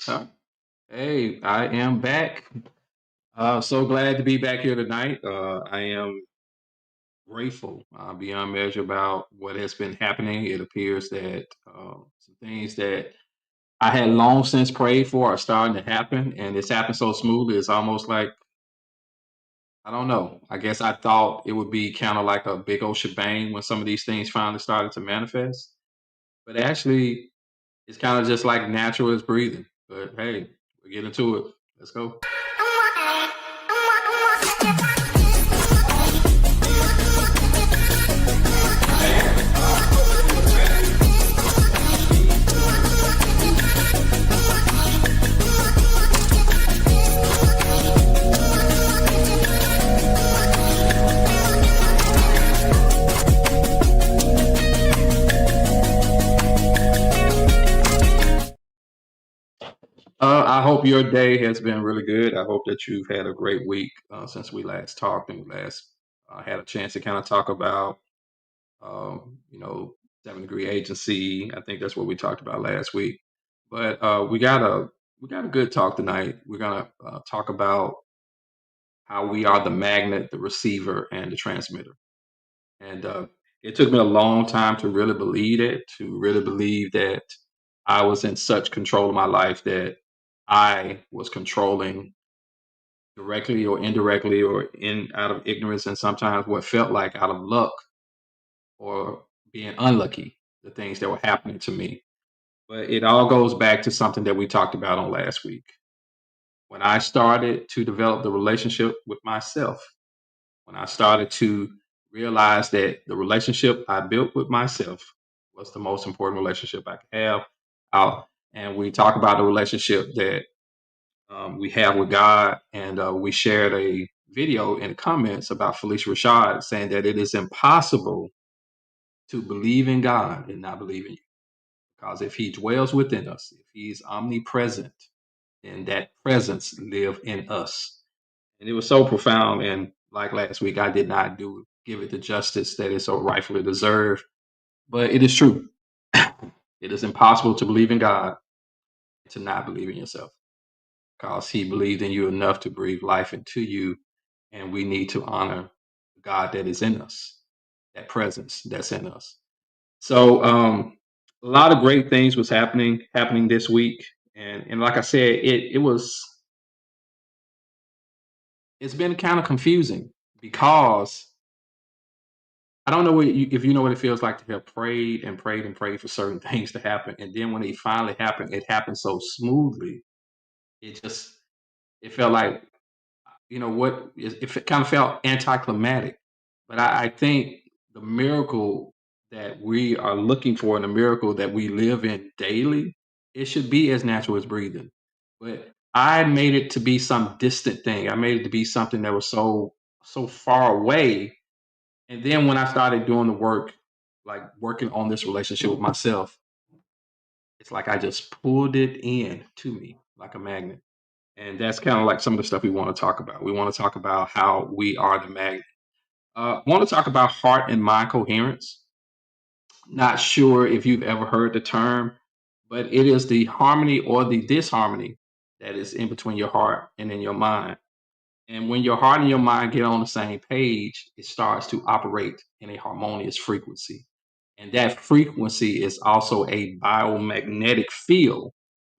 Uh, Hey, I am back. So glad to be back here tonight. I am grateful beyond measure about what has been happening. It appears that some things that I had long since prayed for are starting to happen, and it's happened so smoothly. It's almost like I don't know. I guess I thought it would be kind of like a big old shebang when some of these things finally started to manifest, but actually, it's kind of just like natural as breathing. But hey, we get into it. Let's go. I hope your day has been really good. I hope that you've had a great week since we last talked and we last had a chance to kind of talk about, um, you know, 7 Degree Agency. I think that's what we talked about last week. But we got a good talk tonight. We're gonna talk about how we are the magnet, the receiver, and the transmitter. And it took me a long time to really believe it, to really believe that I was in such control of my life that I was controlling directly or indirectly or in out of ignorance and sometimes what felt like out of luck or being unlucky, the things that were happening to me. But it all goes back to something that we talked about on last week. When I started to develop the relationship with myself, when I started to realize that the relationship I built with myself was the most important relationship I could have. And we talk about the relationship that we have with God, and we shared a video in the comments about Felicia Rashad saying that it is impossible to believe in God and not believe in you. Because if He dwells within us, if He's omnipresent, then that presence live in us. And it was so profound. And like last week, I did not do give it the justice that it so rightfully deserved. But it is true. It is impossible to believe in God and to not believe in yourself because He believed in you enough to breathe life into you. And we need to honor God that is in us, that presence that's in us. So a lot of great things was happening this week. And like I said, it's been kind of confusing because I don't know if you know what it feels like to have prayed and prayed and prayed for certain things to happen, and then when they finally happen, it happened so smoothly. It just it felt like it kind of felt anticlimactic. But I think the miracle that we are looking for and the miracle that we live in daily, it should be as natural as breathing. But I made it to be some distant thing. I made it to be something that was so far away. And then when I started doing the work, like working on this relationship with myself, it's like I just pulled it in to me like a magnet. And that's kind of like some of the stuff we want to talk about. We want to talk about how we are the magnet. Want to talk about heart and mind coherence. Not sure if you've ever heard the term, but it is the harmony or the disharmony that is in between your heart and in your mind. And when your heart and your mind get on the same page, it starts to operate in a harmonious frequency. And that frequency is also a biomagnetic field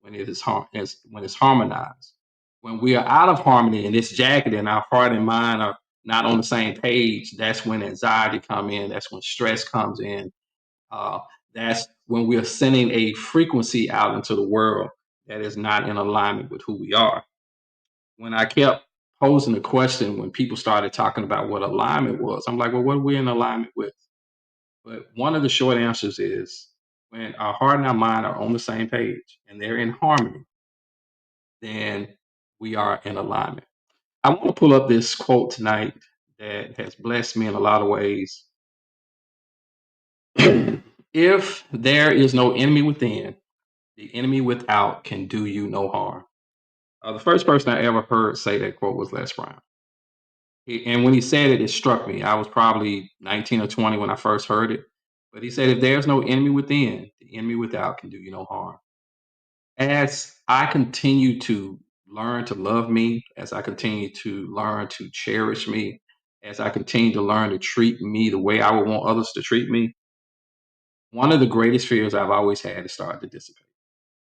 when when it's harmonized. When we are out of harmony and it's jagged and our heart and mind are not on the same page, that's when anxiety come in, that's when stress comes in. Uh, that's when we're sending a frequency out into the world that is not in alignment with who we are. When I kept posing the question, when people started talking about what alignment was, I'm like, well, what are we in alignment with? But one of the short answers is when our heart and our mind are on the same page and they're in harmony, then we are in alignment. I want to pull up this quote tonight that has blessed me in a lot of ways. If there is no enemy within, the enemy without can do you no harm. The first person I ever heard say that quote was Les Brown. And when he said it, it struck me. I was probably 19 or 20 when I first heard it. But he said, if there's no enemy within, the enemy without can do you no harm. As I continue to learn to love me, as I continue to learn to cherish me, as I continue to learn to treat me the way I would want others to treat me, one of the greatest fears I've always had is starting to dissipate.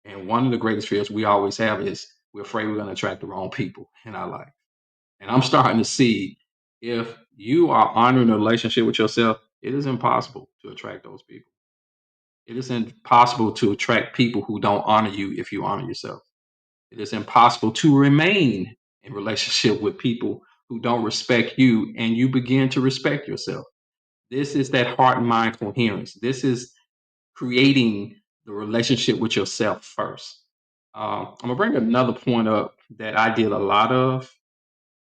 And one of the greatest fears we always have is we're afraid we're going to attract the wrong people in our life. And I'm starting to see if you are honoring a relationship with yourself, it is impossible to attract those people. It is impossible to attract people who don't honor you if you honor yourself. It is impossible to remain in relationship with people who don't respect you and you begin to respect yourself. This is that heart and mind coherence. This is creating the relationship with yourself first. I'm gonna bring another point up that I did a lot of.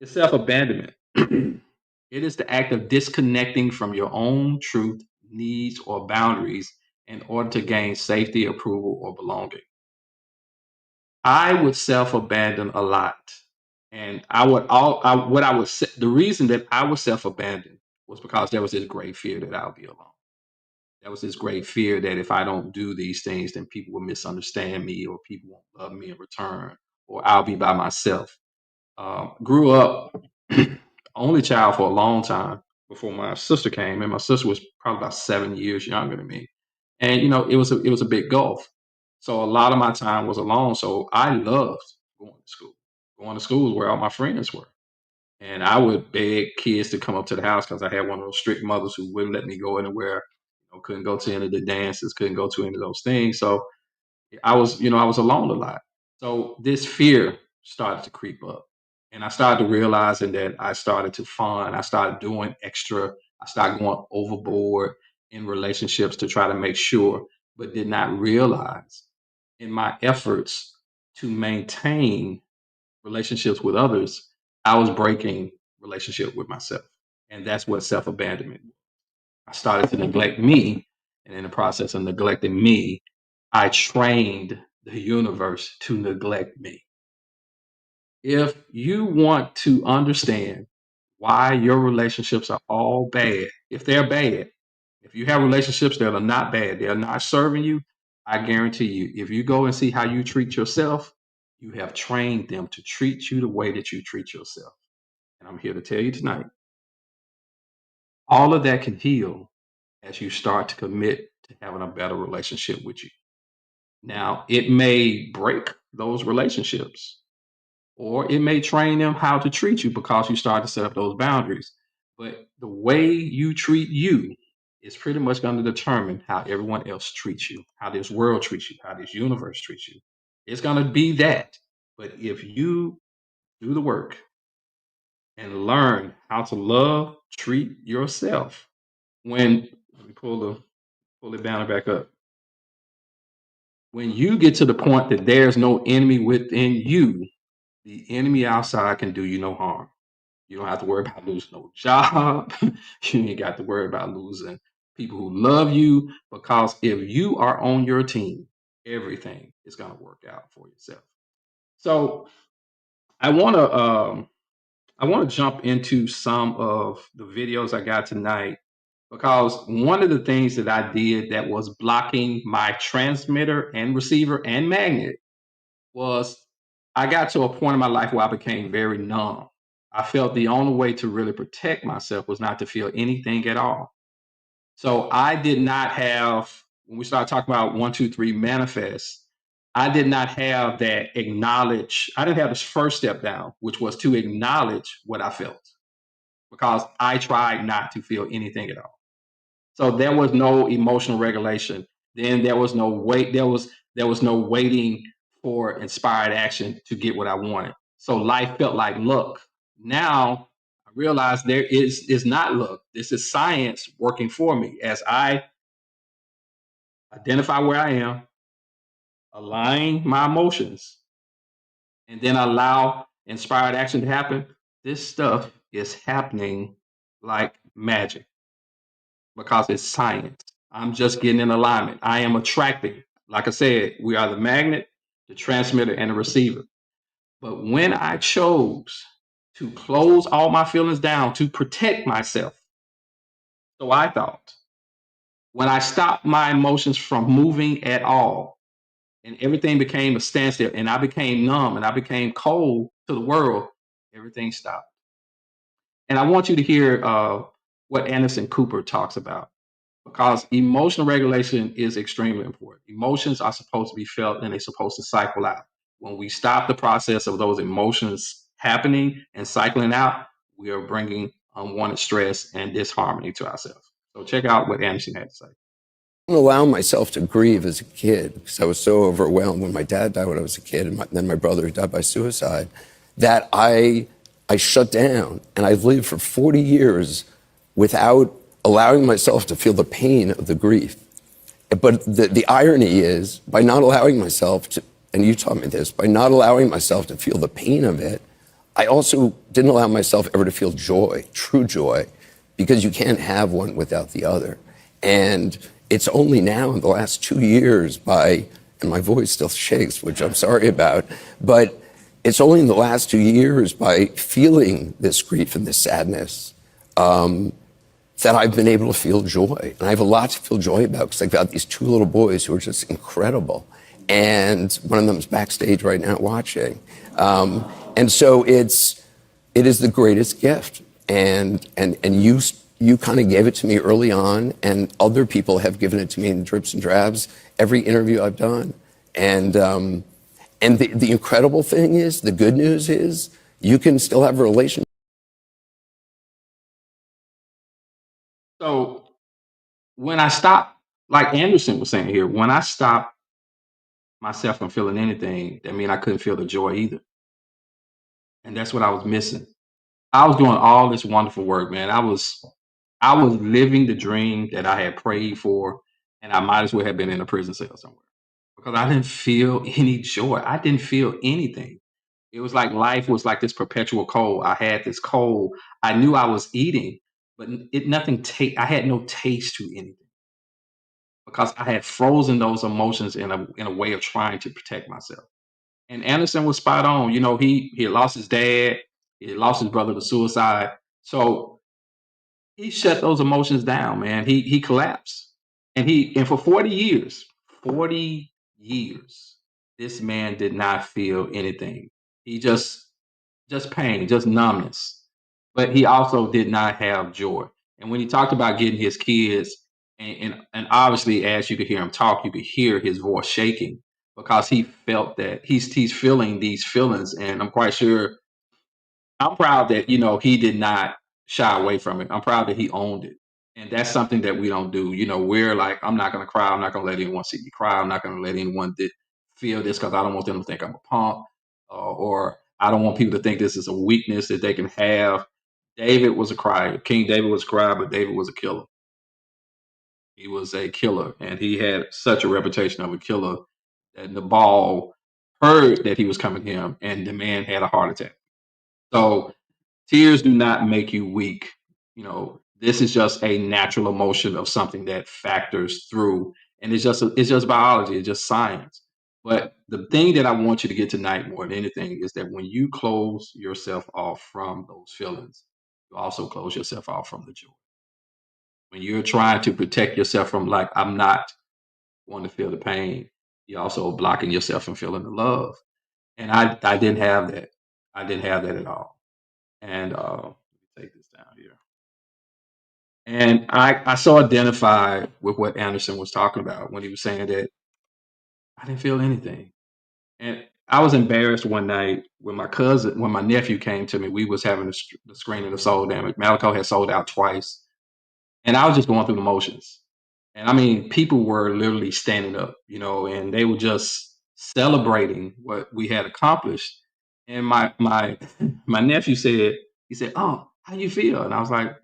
It's self abandonment. It is the act of disconnecting from your own truth, needs, or boundaries in order to gain safety, approval, or belonging. I would self abandon a lot, and what I was the reason that I was self abandon was because there was this great fear that I'll be alone. There was this great fear that if I don't do these things, then people will misunderstand me, or people won't love me in return, or I'll be by myself. Grew up only child for a long time before my sister came, and my sister was probably about 7 years younger than me. And it was a big gulf. So a lot of my time was alone. So I loved going to school. Going to school is where all my friends were. And I would beg kids to come up to the house because I had one of those strict mothers who wouldn't let me go anywhere. Couldn't go to any of the dances, couldn't go to any of those things. So I was alone a lot. So this fear started to creep up. And I started realizing that I started to fund, I started doing extra, I started going overboard in relationships to try to make sure, but did not realize in my efforts to maintain relationships with others, I was breaking relationship with myself. And that's what self-abandonment. I started to neglect me. And in the process of neglecting me, I trained the universe to neglect me. If you want to understand why your relationships are all bad, if they're bad, if you have relationships that are not bad, they're not serving you, I guarantee you, if you go and see how you treat yourself, you have trained them to treat you the way that you treat yourself. And I'm here to tell you tonight, all of that can heal as you start to commit to having a better relationship with you. Now, it may break those relationships, or it may train them how to treat you because you start to set up those boundaries. But the way you treat you is pretty much going to determine how everyone else treats you, how this world treats you, how this universe treats you. It's going to be that. But if you do the work and learn how to love, treat yourself, when let me pull the banner back up. When you get to the point that there's no enemy within you, the enemy outside can do you no harm. You don't have to worry about losing no job. You ain't got to worry about losing people who love you because if you are on your team, everything is going to work out for yourself. So I want to jump into some of the videos I got tonight because one of the things that I did that was blocking my transmitter and receiver and magnet was I got to a point in my life where I became very numb. I felt the only way to really protect myself was not to feel anything at all. So I did not have, when we start talking about 1, 2, 3 manifest, I did not have that acknowledge. I didn't have this first step down, which was to acknowledge what I felt because I tried not to feel anything at all. So there was no emotional regulation. Then there was no wait. There was no waiting for inspired action to get what I wanted. So life felt like luck. Now I realize there is not luck. This is science working for me as I identify where I am, align my emotions, and then allow inspired action to happen. This stuff is happening like magic because it's science. I'm just getting in alignment. I am attracting. Like I said, we are the magnet, the transmitter, and the receiver. But when I chose to close all my feelings down to protect myself, so I thought, when I stopped my emotions from moving at all, and everything became a standstill, and I became numb, and I became cold to the world. Everything stopped. And I want you to hear what Anderson Cooper talks about, because emotional regulation is extremely important. Emotions are supposed to be felt and they're supposed to cycle out. When we stop the process of those emotions happening and cycling out, we are bringing unwanted stress and disharmony to ourselves. So check out what Anderson had to say. Allow myself to grieve as a kid because I was so overwhelmed when my dad died when I was a kid, and then my brother died by suicide, that I shut down, and I lived for 40 years without allowing myself to feel the pain of the grief. But the irony is, by not allowing myself to, and you taught me this, by not allowing myself to feel the pain of it, I also didn't allow myself ever to feel joy, true joy, because you can't have one without the other. And it's only now in the last 2 years and my voice still shakes, which I'm sorry about, but it's only in the last 2 years by feeling this grief and this sadness that I've been able to feel joy. And I have a lot to feel joy about because I've got these 2 little boys who are just incredible. And one of them is backstage right now watching. And so it is the greatest gift. And you kind of gave it to me early on, and other people have given it to me in drips and drabs every interview I've done. And the incredible thing is, the good news is, you can still have a relationship. So when I stopped, like Anderson was saying here, when I stopped myself from feeling anything, that mean I couldn't feel the joy either. And that's what I was missing. I was doing all this wonderful work, man. I was living the dream that I had prayed for, and I might as well have been in a prison cell somewhere because I didn't feel any joy. I didn't feel anything. It was like life was like this perpetual cold. I had this cold. I knew I was eating, but it nothing. I had no taste to anything because I had frozen those emotions in a way of trying to protect myself. And Anderson was spot on. He had lost his dad. He had lost his brother to suicide. So he shut those emotions down, man. He collapsed. And for 40 years, this man did not feel anything. He just pain, just numbness. But he also did not have joy. And when he talked about getting his kids, and obviously as you could hear him talk, you could hear his voice shaking because he felt that he's feeling these feelings. And I'm proud that he did not shy away from it. I'm proud that he owned it, and that's something that we don't do. We're like, I'm not gonna cry. I'm not gonna let anyone see me cry. I'm not gonna let anyone feel this because I don't want them to think I'm a punk, or I don't want people to think this is a weakness that they can have. David was a crier. King David was a crier, but David was a killer. He was a killer, and he had such a reputation of a killer that Nabal heard that he was coming to him, and the man had a heart attack. So tears do not make you weak. This is just a natural emotion of something that factors through, and it's just biology, it's just science. But the thing that I want you to get tonight more than anything is that when you close yourself off from those feelings, you also close yourself off from the joy. When you're trying to protect yourself from, like, I'm not going to feel the pain, you're also blocking yourself from feeling the love. And I didn't have that. I didn't have that at all. And let me take this down here. And I so identified with what Anderson was talking about when he was saying that I didn't feel anything. And I was embarrassed one night when my nephew came to me. We was having the screening of Soul Damage. Malico had sold out twice, and I was just going through the motions. And I mean, people were literally standing up, and they were just celebrating what we had accomplished. And my my nephew said, "Oh, how you feel?" And I was like,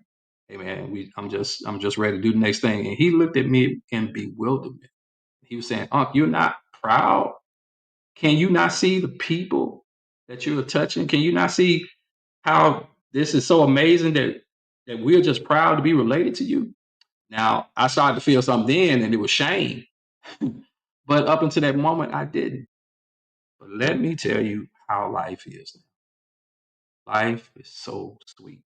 "Hey man, I'm just ready to do the next thing." And he looked at me in bewilderment. He was saying, "Unc, you're not proud? Can you not see the people that you're touching? Can you not see how this is so amazing that we're just proud to be related to you?" Now, I started to feel something then, and it was shame. But up until that moment, I didn't. But let me tell you how life is. Life is so sweet.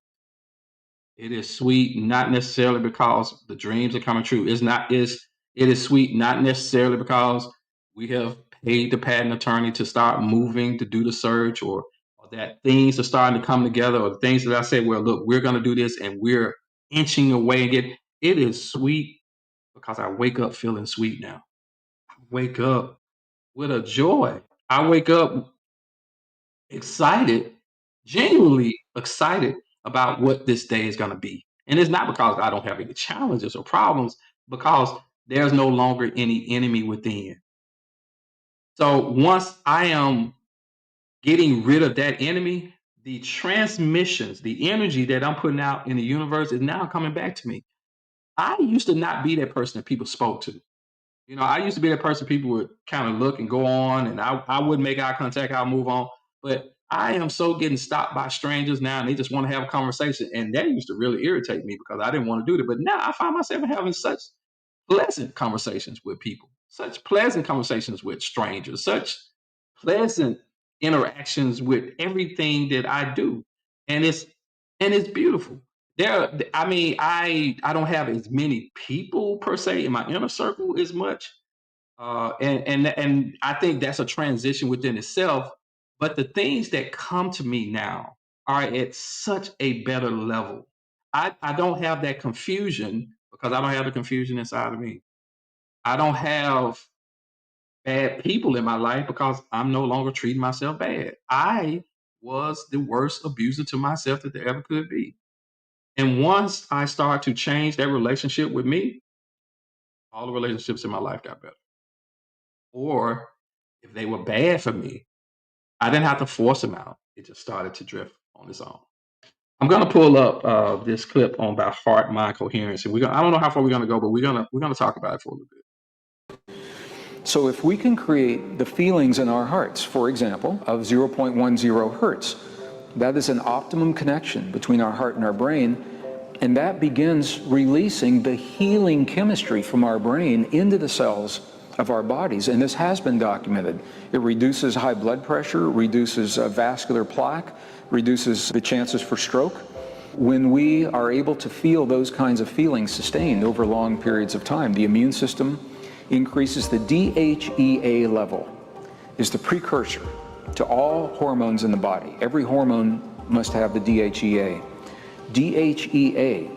It is sweet, not necessarily because the dreams are coming true. It is sweet, not necessarily because we have paid the patent attorney to start moving to do the search, or that things are starting to come together, or the things that I said, well, look, we're going to do this and we're inching away and get it is sweet because I wake up feeling sweet now. I wake up with a joy. I wake up excited, genuinely excited about what this day is going to be. And it's not because I don't have any challenges or problems, because there's no longer any enemy within. So once I am getting rid of that enemy, the transmissions, the energy that I'm putting out in the universe is now coming back to me. I used to not be that person that people spoke to. I used to be that person people would kind of look and go on, and I wouldn't make eye contact, I'll move on. But I am so getting stopped by strangers now, and they just want to have a conversation. And that used to really irritate me because I didn't want to do that. But now I find myself having such pleasant conversations with people, such pleasant conversations with strangers, such pleasant interactions with everything that I do. And it's beautiful. I mean, I don't have as many people per se in my inner circle as much, and I think that's a transition within itself. But the things that come to me now are at such a better level. I don't have that confusion because I don't have the confusion inside of me. I don't have bad people in my life because I'm no longer treating myself bad. I was the worst abuser to myself that there ever could be. And once I start to change that relationship with me, all the relationships in my life got better. Or if they were bad for me, I didn't have to force them out. It just started to drift on its own. I'm gonna pull up this clip on about heart mind coherence, and I don't know how far we're gonna go, but we're gonna talk about it for a little bit. So if we can create the feelings in our hearts, for example, of 0.10 hertz, that is an optimum connection between our heart and our brain, and that begins releasing the healing chemistry from our brain into the cells of our bodies, and this has been documented. It reduces high blood pressure, reduces vascular plaque, reduces the chances for stroke. When we are able to feel those kinds of feelings sustained over long periods of time, the immune system increases. The DHEA level is the precursor to all hormones in the body. Every hormone must have the DHEA. DHEA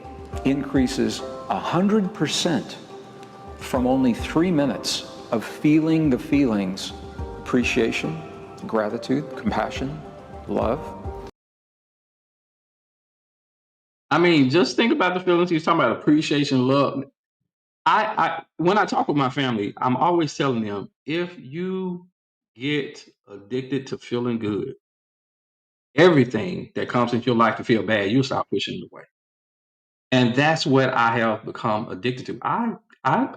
increases 100% from only 3 minutes of feeling the feelings: appreciation, gratitude, compassion, love. I mean, just think about the feelings he's talking about: appreciation, love. I when I talk with my family, I'm always telling them, if you get addicted to feeling good, everything that comes into your life to feel bad, you'll start pushing it away. And that's what I have become addicted to. I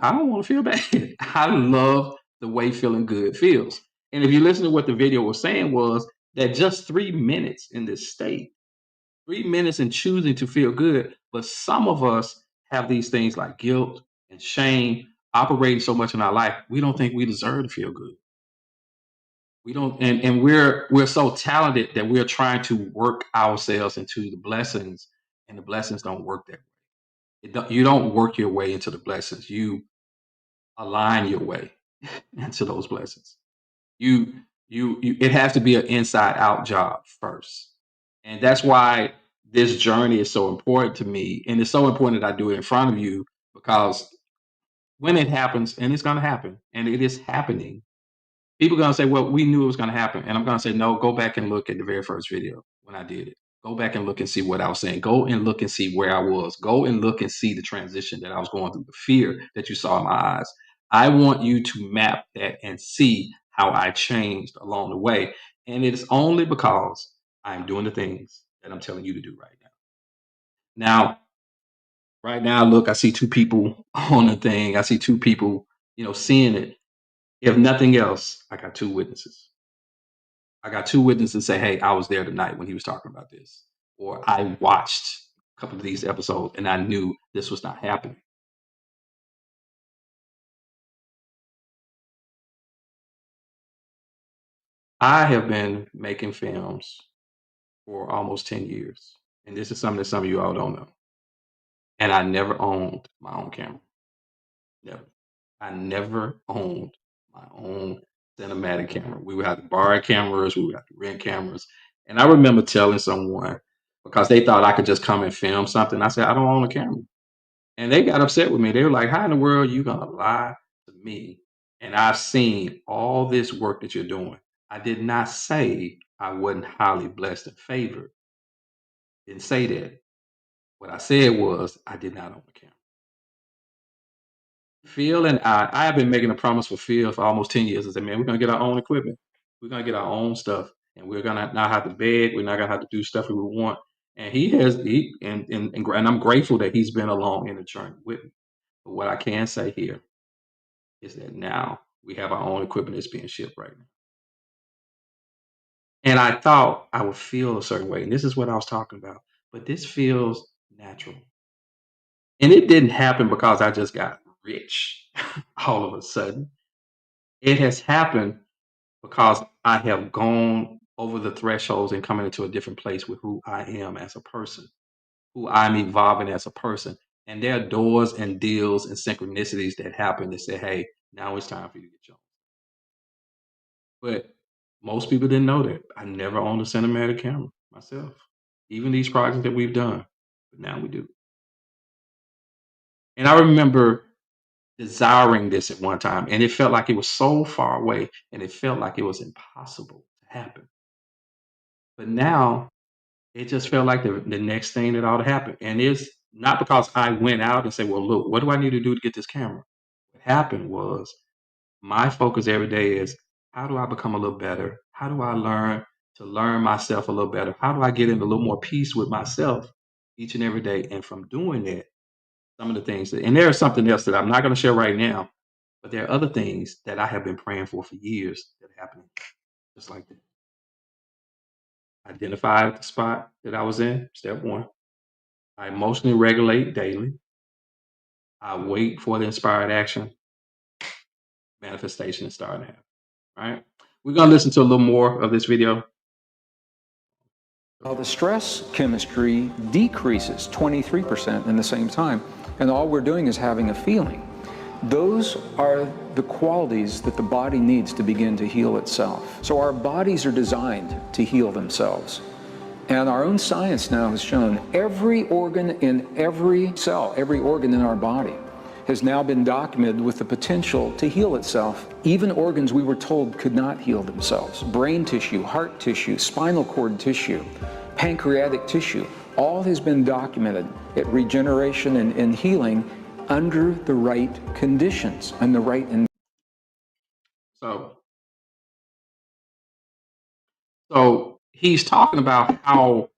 don't want to feel bad. I love the way feeling good feels. And if you listen to what the video was saying, was that just 3 minutes in this state, 3 minutes in choosing to feel good. But some of us have these things like guilt and shame operating so much in our life, we don't think we deserve to feel good. We don't, and we're so talented that we're trying to work ourselves into the blessings, and the blessings don't work that way. You don't work your way into the blessings. You align your way into those blessings. It has to be an inside out job first. And that's why this journey is so important to me. And it's so important that I do it in front of you, because when it happens, and it's going to happen, and it is happening, people are going to say, well, we knew it was going to happen. And I'm going to say, no, go back and look at the very first video when I did it. Go back and look and see what I was saying. Go and look and see where I was. Go and look and see the transition that I was going through, the fear that you saw in my eyes. I want you to map that and see how I changed along the way. And it is only because I'm doing the things that I'm telling you to do right now. Now, right now, look, I see two people on the thing. I see two people, seeing it. If nothing else, I got two witnesses. I got two witnesses say, hey, I was there tonight when he was talking about this. Or I watched a couple of these episodes and I knew this was not happening. I have been making films for almost 10 years. And this is something that some of you all don't know. And I never owned my own camera. Never. I never owned my own cinematic camera. We would have to borrow cameras, we would have to rent cameras. And I remember telling someone, because they thought I could just come and film something. I said, I don't own a camera. And they got upset with me. They were like, how in the world are you gonna lie to me? And I've seen all this work that you're doing. I did not say I wasn't highly blessed and favored. Didn't say that. What I said was I did not own a camera. Phil and I have been making a promise with Phil for almost 10 years. I said, man, we're gonna get our own equipment. We're gonna get our own stuff, and we're gonna not have to beg. We're not gonna have to do stuff we want. And and I'm grateful that he's been along in the journey with me. But what I can say here is that now we have our own equipment that's being shipped right now. And I thought I would feel a certain way, and this is what I was talking about. But this feels natural. And it didn't happen because I just got rich all of a sudden. It has happened because I have gone over the thresholds and coming into a different place with who I am as a person, who I'm evolving as a person. And there are doors and deals and synchronicities that happen that say, hey, now it's time for you to get your own. But most people didn't know that. I never owned a cinematic camera myself, even these projects that we've done. But now we do. And I remember desiring this at one time, and it felt like it was so far away, and it felt like it was impossible to happen. But now it just felt like the next thing that ought to happen. And it's not because I went out and said, well, look, what do I need to do to get this camera? What happened was my focus every day is how do I become a little better? How do I learn to learn myself a little better? How do I get in a little more peace with myself each and every day? And from doing that, some of the things and there's something else that I'm not going to share right now, but there are other things that I have been praying for years that are happening just like that. Identify the spot that I was in, step one. I emotionally regulate daily. I wait for the inspired action. Manifestation is starting to happen. Right? We're going to listen to a little more of this video. The stress chemistry decreases 23% in the same time, and all we're doing is having a feeling. Those are the qualities that the body needs to begin to heal itself. So our bodies are designed to heal themselves. And our own science now has shown every organ in every cell, every organ in our body has now been documented with the potential to heal itself. Even organs we were told could not heal themselves. Brain tissue, heart tissue, spinal cord tissue, pancreatic tissue, all has been documented at regeneration and healing under the right conditions and the right. So he's talking about how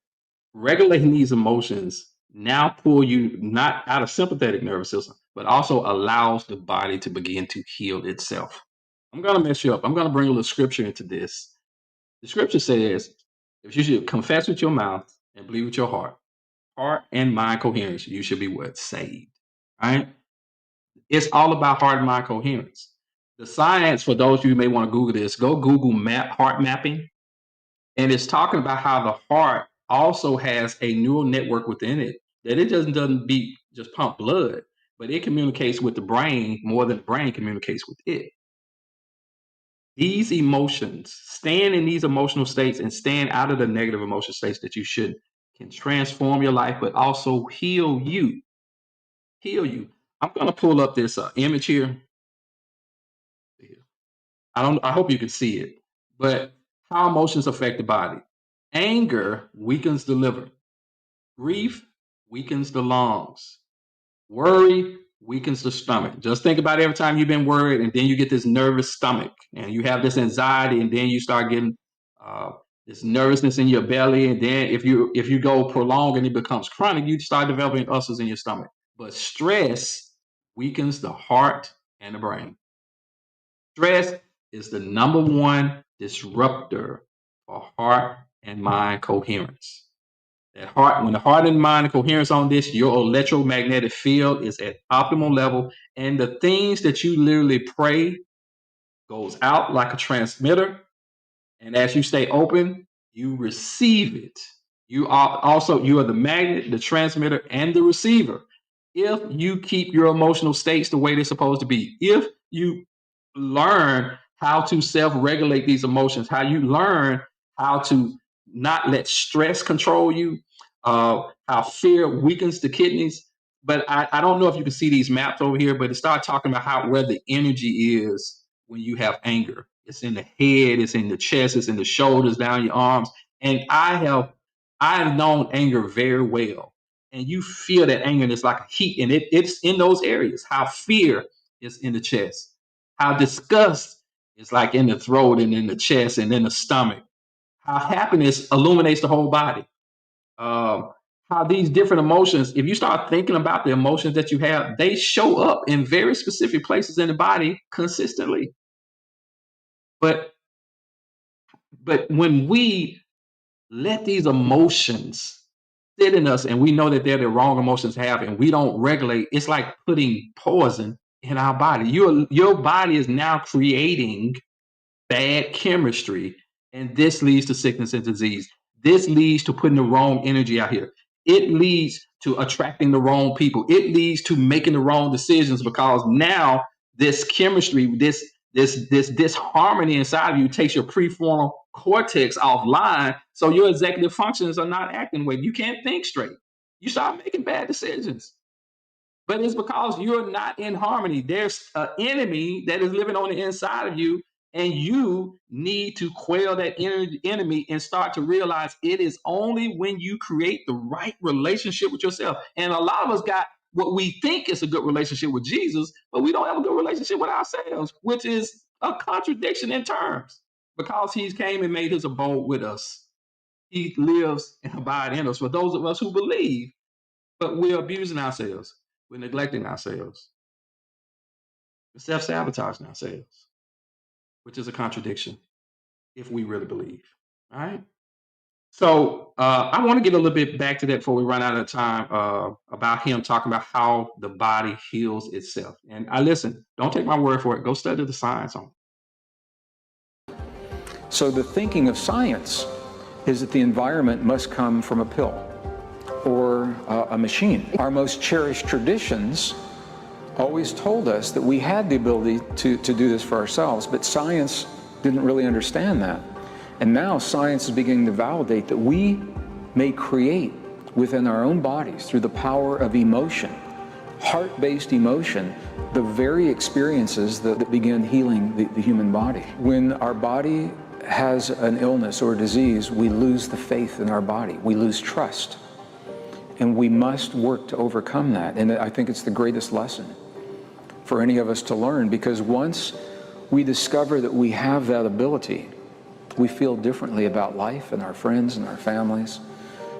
regulating these emotions now pull you not out of sympathetic nervous system, but also allows the body to begin to heal itself. I'm going to mess you up. I'm going to bring a little scripture into this. The scripture says, if you should confess with your mouth and believe with your heart and mind coherence, you should be what? Saved. Right? It's all about heart and mind coherence. The science, for those of you who may want to Google this, go Google heart mapping. And it's talking about how the heart also has a neural network within it, that it doesn't beat, just pump blood, but it communicates with the brain more than the brain communicates with it. These emotions, staying in these emotional states and staying out of the negative emotional states that you should, can transform your life, but also heal you. Heal you. I'm going to pull up this image here. I hope you can see it, but how emotions affect the body. Anger weakens the liver. Grief weakens the lungs. Worry weakens the stomach. Just think about every time you've been worried and then you get this nervous stomach and you have this anxiety and then you start getting this nervousness in your belly. And then if you go prolonged and it becomes chronic, you start developing ulcers in your stomach. But stress weakens the heart and the brain. Stress is the number one disruptor for heart and mind coherence. When the heart and mind are coherence on this, your electromagnetic field is at optimal level, and the things that you literally pray goes out like a transmitter. And as you stay open, you receive it. You are the magnet, the transmitter, and the receiver. If you keep your emotional states the way they're supposed to be, if you learn how to self-regulate these emotions, how you learn how to not let stress control you, how fear weakens the kidneys. But I don't know if you can see these maps over here, but it started talking about how where the energy is when you have anger. It's in the head, it's in the chest, it's in the shoulders, down your arms. And I've known anger very well. And you feel that anger, and it's like a heat, and it's in those areas. How fear is in the chest, how disgust is like in the throat and in the chest and in the stomach, how happiness illuminates the whole body. Um, how these different emotions, if you start thinking about the emotions that you have, they show up in very specific places in the body consistently. But when we let these emotions sit in us and we know that they're the wrong emotions to have and we don't regulate, it's like putting poison in our body. Your body is now creating bad chemistry, and this leads to sickness and disease. This leads to putting the wrong energy out here. It leads to attracting the wrong people. It leads to making the wrong decisions because now this chemistry, this harmony inside of you takes your prefrontal cortex offline, so your executive functions are not acting well. You can't think straight. You start making bad decisions. But it's because you're not in harmony. There's an enemy that is living on the inside of you, and you need to quell that enemy and start to realize it is only when you create the right relationship with yourself. And a lot of us got what we think is a good relationship with Jesus, but we don't have a good relationship with ourselves, which is a contradiction in terms because he's came and made his abode with us. He lives and abides in us for those of us who believe, but we're abusing ourselves. We're neglecting ourselves. We're self-sabotaging ourselves, which is a contradiction if we really believe. All right. So I want to get a little bit back to that before we run out of time about him talking about how the body heals itself. And I listen, don't take my word for it. Go study the science on it. So the thinking of science is that the environment must come from a pill or a machine. Our most cherished traditions always told us that we had the ability to do this for ourselves, but science didn't really understand that. And now science is beginning to validate that we may create within our own bodies through the power of emotion, heart-based emotion, the very experiences that begin healing the human body. When our body has an illness or a disease, we lose the faith in our body. We lose trust. And we must work to overcome that. And I think it's the greatest lesson for any of us to learn, because once we discover that we have that ability, we feel differently about life and our friends and our families,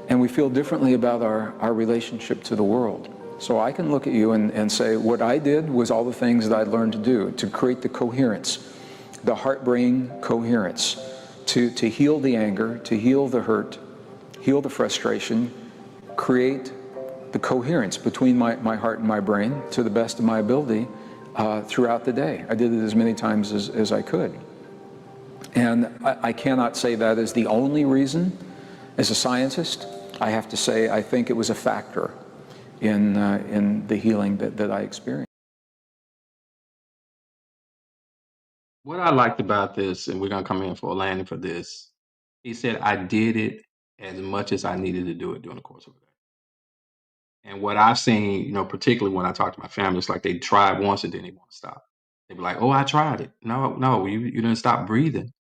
and we feel differently about our relationship to the world. So I can look at you and say, what I did was all the things that I learned to do to create the coherence, the heart-brain coherence, to heal the anger, to heal the hurt, heal the frustration, create the coherence between my heart and my brain to the best of my ability throughout the day. I did it as many times as I could. And I cannot say that is the only reason. As a scientist, I have to say I think it was a factor in the healing that I experienced. What I liked about this, and we're going to come in for a landing for this, he said, I did it as much as I needed to do it during the course of the day. And what I've seen, particularly when I talk to my family, it's like they tried once and then they want to stop. They be like, "Oh, I tried it." No, you didn't stop breathing.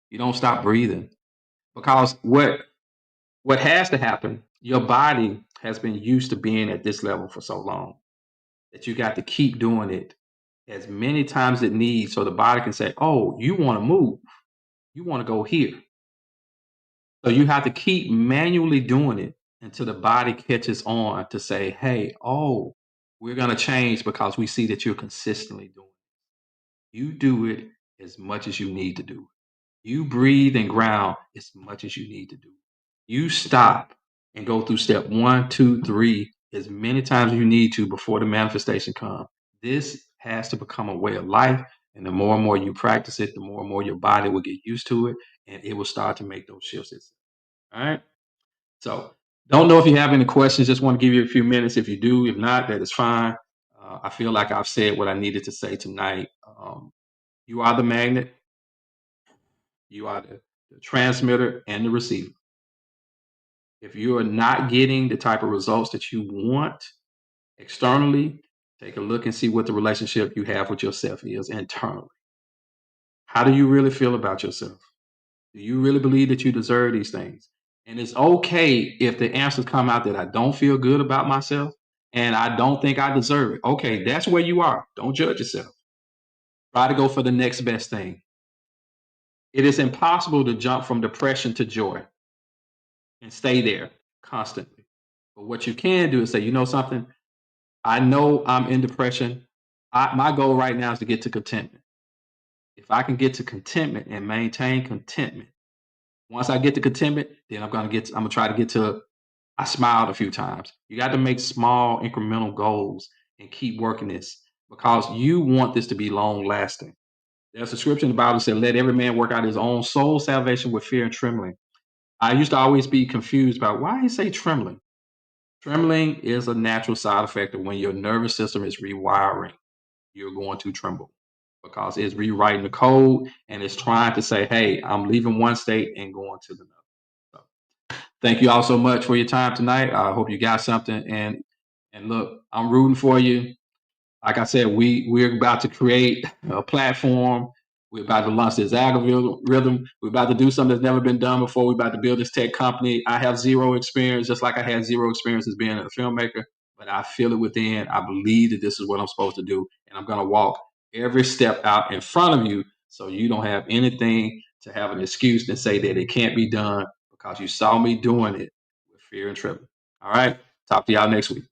You don't stop breathing because what has to happen? Your body has been used to being at this level for so long that you got to keep doing it as many times as it needs, so the body can say, "Oh, you want to move? You want to go here?" So you have to keep manually doing it until the body catches on to say, hey, oh, we're going to change because we see that you're consistently doing it. You do it as much as you need to do it. You breathe and ground as much as you need to do it. You stop and go through step 1, 2, 3 as many times as you need to before the manifestation comes. This has to become a way of life. And the more and more you practice it, the more and more your body will get used to it and it will start to make those shifts. All right. So don't know if you have any questions. Just want to give you a few minutes. If you do, if not, that is fine. I feel like I've said what I needed to say tonight. You are the magnet, you are the transmitter and the receiver. If you are not getting the type of results that you want externally, take a look and see what the relationship you have with yourself is internally. How do you really feel about yourself? Do you really believe that you deserve these things? And it's okay if the answers come out that I don't feel good about myself and I don't think I deserve it. Okay, that's where you are. Don't judge yourself. Try to go for the next best thing. It is impossible to jump from depression to joy and stay there constantly. But what you can do is say, you know something? I know I'm in depression. My goal right now is to get to contentment. If I can get to contentment and maintain contentment, once I get to contentment, then I'm gonna try to get to I smiled a few times. You got to make small incremental goals and keep working this because you want this to be long lasting. There's a scripture in the Bible that said, let every man work out his own soul salvation with fear and trembling. I used to always be confused about why he say trembling. Trembling is a natural side effect of when your nervous system is rewiring. You're going to tremble because it's rewriting the code and it's trying to say, hey, I'm leaving one state and going to the next. So, thank you all so much for your time tonight. I hope you got something. And look, I'm rooting for you. Like I said, we're about to create a platform. We're about to launch this algorithm. We're about to do something that's never been done before. We're about to build this tech company. I have zero experience, just like I had zero experience as being a filmmaker, but I feel it within. I believe that this is what I'm supposed to do. And I'm going to walk every step out in front of you so you don't have anything to have an excuse to say that it can't be done because you saw me doing it with fear and trembling. All right. Talk to y'all next week.